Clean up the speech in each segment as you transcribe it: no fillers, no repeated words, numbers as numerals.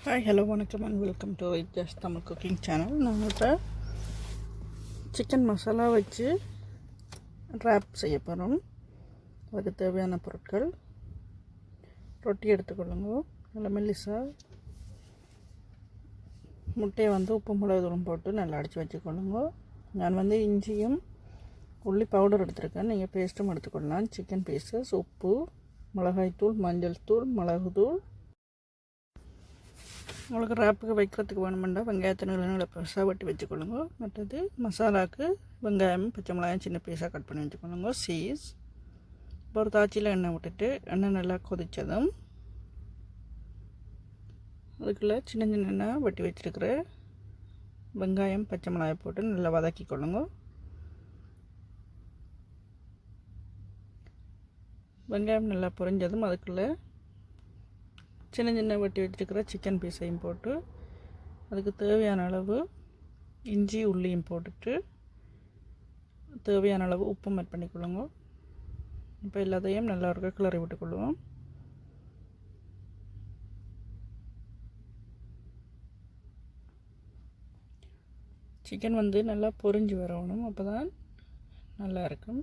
Hi hello வணக்கம் and welcome to RITH&JASH Tamil cooking channel. நாங்கள் இப்போ சிக்கன் மசாலா வச்சு ரேப் செய்ய போகிறோம். அதுக்கு தேவையான பொருட்கள்: ரொட்டி எடுத்துக்கொள்ளுங்க, நல்லா மெல்லிசா. முட்டையை உப்பு மிளகு தூள் போட்டு நல்லா அடித்து வச்சுக்கொள்ளுங்க. நான் இஞ்சியும் உள்ளி பவுடர் எடுத்துருக்கேன், நீங்கள் பேஸ்ட்டும் எடுத்துக்கொள்ளலாம். சிக்கன் பீசஸ், உப்பு, மிளகாய்த்தூள், மஞ்சள் தூள், மிளகுத்தூள். உங்களுக்கு ரேப்புக்கு வைக்கிறதுக்கு வேணுமெண்டா வெங்காயத்தை நல்ல பெருசாக வெட்டி வச்சுக்கொள்ளுங்க. மற்றது மசாலாவுக்கு வெங்காயம், பச்சை மிளகாயம் சின்ன பீஸாக கட் பண்ணி வச்சுக்கொள்ளுங்க. சீஸ். இப்போ ஒரு தாச்சியில் எண்ணெய் விட்டுட்டு எண்ணெய் நல்லா கொதித்ததும் அதுக்குள்ளே சின்ன சின்ன வெட்டி வச்சுருக்கிற வெங்காயம், பச்சை மிளகாய் போட்டு நல்லா வதக்கிக்கொள்ளுங்க. வெங்காயம் நல்லா பொரிஞ்சதும் அதுக்குள்ளே சின்ன சின்ன வெட்டி வச்சுருக்கிற சிக்கன் பீஸையும் போட்டு அதுக்கு தேவையான அளவு இஞ்சி உள்ளியும் போட்டுட்டு தேவையான அளவு உப்பும் ஆட் பண்ணிக்கொள்ளுங்க. இப்போ எல்லாத்தையும் நல்லா இருக்க கிளறி விட்டுக்கொள்ளுவோம். சிக்கன் நல்லா பொரிஞ்சு வரணும், அப்போ தான் நல்லா இருக்கும்.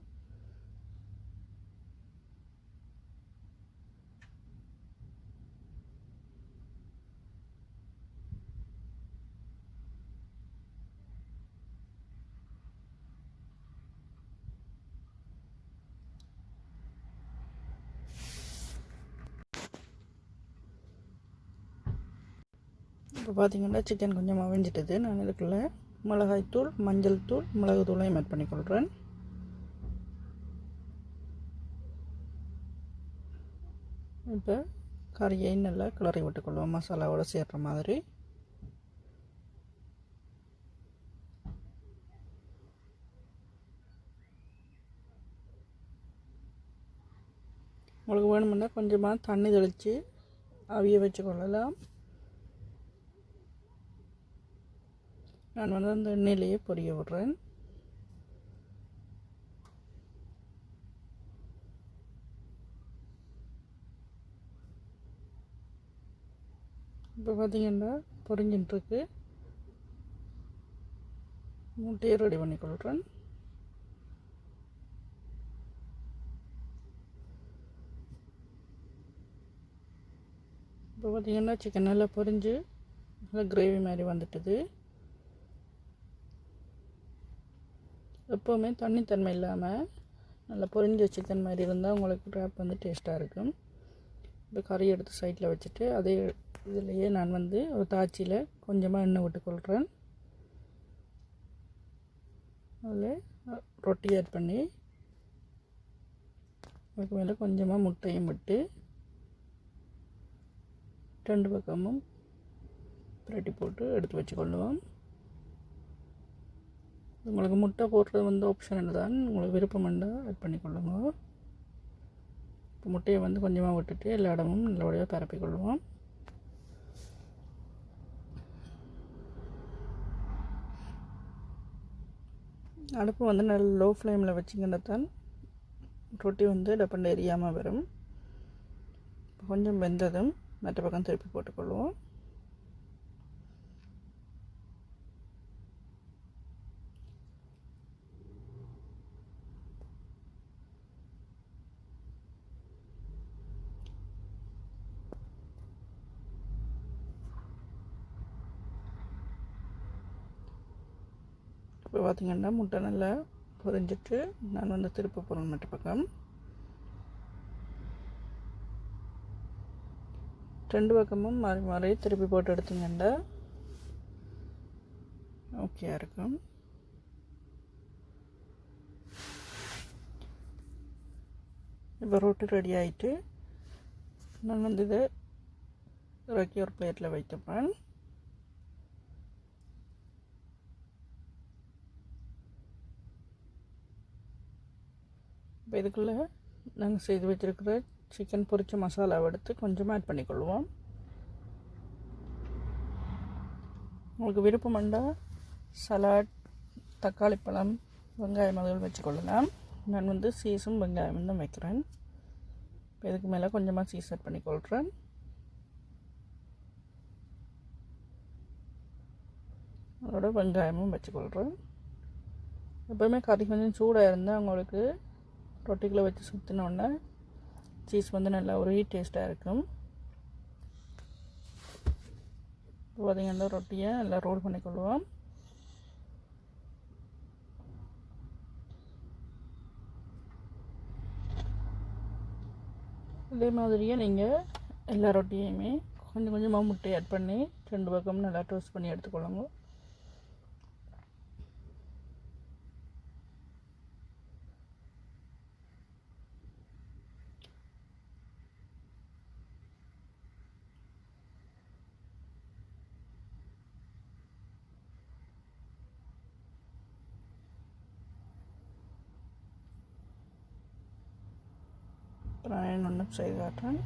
இப்போ பார்த்திங்கன்னா சிக்கன் கொஞ்சம் அவிஞ்சிட்டது. நான் இதுக்குள்ளே மிளகாய்த்தூள், மஞ்சள் தூள், மிளகு தூளையும் ஆட் பண்ணிக்கொள்கிறேன். இப்போ கறியையும் நல்லா கிளறி விட்டுக்கொள்வோம் மசாலாவோடு சேர்கிற மாதிரி. உங்களுக்கு வேணுமுன்னா கொஞ்சமாக தண்ணி தெளித்து அவிய வச்சுக்கொள்ளலாம். நான் அந்த எண்ணெயிலேயே பொரிய விடுறேன். இப்போ பார்த்திங்கன்னா பொரிஞ்சின்ட்டுருக்கு. முட்டையை ரெடி பண்ணிக்கொள்கிறேன். இப்போ பார்த்திங்கன்னா சிக்கன் நல்லா பொரிஞ்சு நல்லா கிரேவி மாதிரி வந்துட்டுது. எப்போவுமே தண்ணித்தன்மை இல்லாமல் நல்லா பொரிஞ்ச சிக்கன் மாதிரி இருந்தால் உங்களுக்கு ரேப் டேஸ்ட்டாக இருக்கும். இப்போ கறி எடுத்து சைடில் வச்சுட்டு அதே இதிலையே நான் ஒரு தாச்சியில் கொஞ்சமாக எண்ணெய் விட்டுக்கொள்கிறேன். அதில் ரொட்டி ஆட் பண்ணி அதுக்கு மேலே கொஞ்சமாக முட்டையும் விட்டு ரெண்டு பக்கமும் பிரட்டி போட்டு எடுத்து வச்சுக்கொள்ளுவோம். உங்களுக்கு முட்டை போடுறது ஆப்ஷனல் தான், உங்களுக்கு விருப்பம் இருந்தால் ஆட் பண்ணிக்கொள்ளுங்க. இப்போ முட்டையை கொஞ்சமாக விட்டுட்டு எல்லா இடமும் நல்லபடியாக பரப்பிக்கொள்ளுவோம். அடுப்பு நல்ல லோ ஃப்ளேமில் வச்சிங்கன்னா தான் ரொட்டி டப்பண்டு எரியாமல் வரும். கொஞ்சம் வெந்ததும் மற்ற பக்கம் திருப்பி போட்டுக்கொள்வோம். இப்போ பார்த்திங்கன்னா முட்டை நல்லா பொரிஞ்சிட்டு நான் திருப்ப போகிறேன் மற்ற பக்கம். ரெண்டு பக்கமும் மாறி மாறி திருப்பி போட்டு எடுத்திங்கன்னா ஓகேயா இருக்கும். இப்போ ரொட்டி ரெடி ஆகிட்டு நான் இதை இறக்கி ஒரு பிளேட்டில் வைக்கப்பேன். இப்போ இதுக்குள்ளே நாங்கள் செய்து வச்சுருக்கிற சிக்கன் பொரிச்ச மசாலாவை எடுத்து கொஞ்சமாக ஆட் பண்ணிக்கொள்வோம். உங்களுக்கு விருப்பம் இருந்தால் சலாட், தக்காளி பழம், வெங்காயம் அதுகள் வச்சுக்கொள்ளலாம். நான் சீஸும் வெங்காயம் தான் வைக்கிறேன். இப்போ இதுக்கு மேலே கொஞ்சமாக சீஸ் ஆட் பண்ணிக்கொள்கிறேன். அதோட வெங்காயமும் வச்சுக்கொள்கிறேன். எப்போவுமே கறி கொஞ்சம் சூடாக இருந்தால் உங்களுக்கு ரொட்டிக்குள்ளே வச்சு சுற்றினோடனே சீஸ் வந்து நல்லா ஒரு டேஸ்ட்டாக இருக்கும். இப்போ பார்த்திங்கன்னா ரொட்டியை நல்லா ரோல் பண்ணிக்கொள்வோம். இதே மாதிரியே நீங்கள் எல்லா ரொட்டியுமே கொஞ்சம் கொஞ்சமாக முட்டை ஆட் பண்ணி 2 பக்கமும் நல்லா டோஸ்ட் பண்ணி எடுத்துக்கொள்ளுங்க. அப்புறம் நான் ஒன்று செய்து காட்டுறேன்.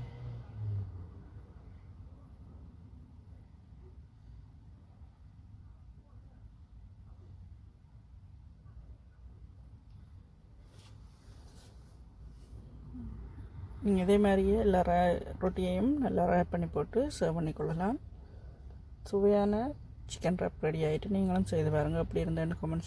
நீங்கள் இதே மாதிரியே எல்லா ரொட்டியையும் நல்லா ரேப் பண்ணி போட்டு சர்வ் பண்ணிக்கொள்ளலாம். சுவையான சிக்கன் ரேப் ரெடி ஆகிட்டு நீங்களும் செய்து பாருங்கள். அப்படி இருந்தால் கமெண்ட்ஸ்